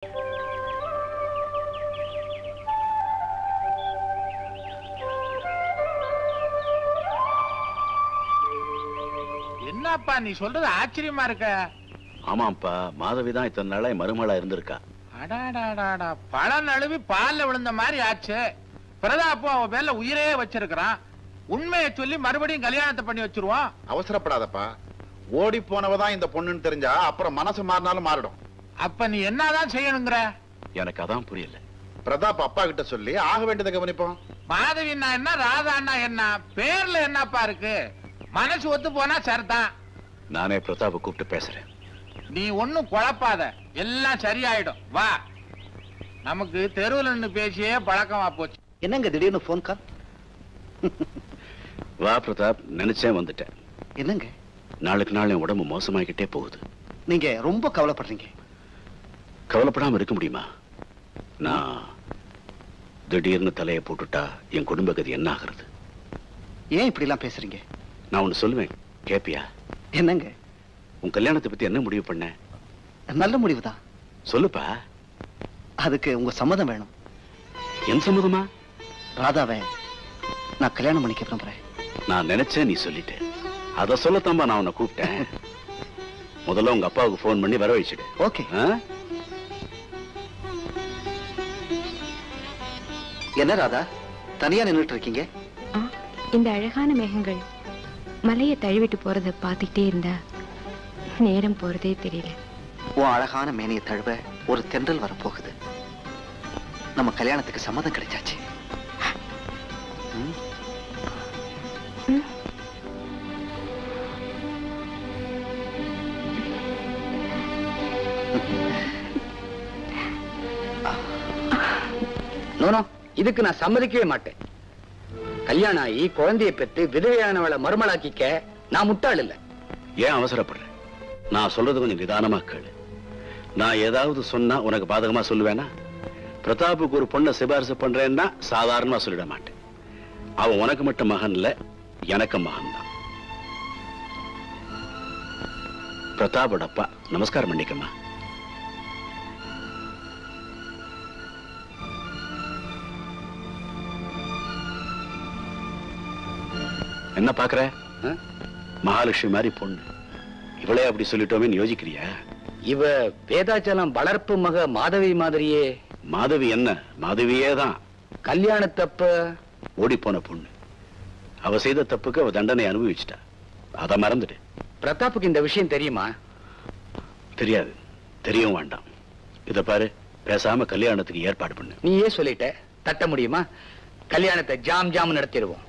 என்னப்பா நீ சொல்றது ஆச்சரியமா இருக்க. ஆமாப்பா, மாதவிதான் இத்தனை நாளா மருமகளா இருந்திருக்கா. அடாடாடாடா, பழ நழுவி பால்ல விழுந்த மாதிரி ஆச்சு. பிரதாப்பு அவன் பேர்ல உயிரே வச்சிருக்கிறான். உண்மையை சொல்லி மறுபடியும் கல்யாணத்தை பண்ணி வச்சிருவான். அவசரப்படாதப்பா. ஓடி போனவதான் இந்த பொண்ணுன்னு தெரிஞ்சா அப்புறம் மனசு மாறினாலும் மாறிடும். அப்ப நீ என்னதான் செய்யணுங்கிற? எனக்கு அதான் புரியல. பிரதாப் அப்பா கிட்ட சொல்லி ஆக வேண்டியதை கவனிப்போம். மாதவின்னா என்ன, ராதான்னா என்ன, பேர்ல என்னப்பா இருக்கு? மனசு ஒத்து போனா சரிதான். நானே பிரதாப்பை கூப்பிட்டு பேசுறேன். நீ ஒண்ணும் குழப்பாத, எல்லாம் சரியாயிடும். வா, நமக்கு தெருவில் நின்று பேசியே பழக்கமா போச்சு. என்னங்க திடீர்னு போன் கால்? வா பிரதாப், நினைச்சே வந்துட்டேன். என்னங்க நாளுக்கு நாள் என் உடம்பு மோசமாகிட்டே போகுது. நீங்க ரொம்ப கவலைப்படுறீங்க. கவலைப்படாம இருக்க முடியுமா? நான் திடீர்னு தலையை போட்டுட்டா என் குடும்ப கதி என்ன ஆகுறது? ஏன் இப்படி எல்லாம் பேசுறீங்க? நான் ஒண்ணு சொல்லுவேன், கேப்பியா? என்னங்க? உன் கல்யாணத்தை பத்தி என்ன முடிவு பண்ண? நல்ல முடிவுதான். சொல்லுப்பா. அதுக்கு உங்க சம்மதம் வேணும். என் சம்மதமா? ராதாவை நான் கல்யாணம் பண்ணிக்க விரும்புறேன். நான் நினைச்சேன், நீ சொல்லிட்ட. அத சொல்லத்தாம்பா நான் உன்னை கூப்பிட்டேன். முதல்ல உங்க அப்பாவுக்கு போன் பண்ணி வர வச்சுடு. ஓகே. என்ன ராதா, தனியா நின்னுட்டு இருக்கீங்க? இந்த அழகான மேகங்கள் மலையை தழுவிட்டு போறத பாத்துக்கிட்டே இருந்தா நேரம் போறதே தெரியல. உன் அழகான மேனையை தழுவ ஒரு தென்றல் வரப்போகுது. நம்ம கல்யாணத்துக்கு சம்மதம் கிடைச்சாச்சு. நோனோ, இதுக்கு நான் சம்மதிக்கவே மாட்டேன். கல்யாணம் ஆகி குழந்தையை பெற்று விதவையானவளை மறுமலாக்கிக்க நான் முட்டாள் இல்ல. ஏன் அவசரப்படுற? நான் சொல்றது கொஞ்சம் நிதானமா கேளு. நான் ஏதாவது சொன்னா உனக்கு பாதகமா சொல்லுவேனா? பிரதாப்புக்கு ஒரு பொண்ணை சிபாரிசு பண்றேன்னா சாதாரணமா சொல்லிட மாட்டேன். அவன் உனக்கு மட்டும் மகன் இல்ல, எனக்கு மகன் தான். பிரதாப்போட அப்பா. நமஸ்காரம் பண்ணிக்கம்மா. என்ன பாக்குற? மகாலட்சுமி மாதிரி பொண்ணு. இவளே அப்படி சொல்லிட்டோமே யோசிக்கிறியா? இவ வேதாச்சலம் வளர்ப்பு மக மாதவி மாதிரியே. மாதவி என்ன, மாதவியே தான். கல்யாணத்தப்ப ஓடி போன பொண்ணு. அவ செய்த தப்புக்கு அவ தண்டனை அனுபவிச்சுட்டா. அத மறந்துடு. பிரதாப்புக்கு இந்த விஷயம் தெரியுமா? தெரியாது, தெரியவும் வேண்டாம். இத பாரு, பேசாம கல்யாணத்துக்கு ஏற்பாடு பண்ணு. நீயே சொல்லிட்ட, தட்ட முடியுமா? கல்யாணத்தை ஜாம் ஜாம் நடத்திடுவோம்.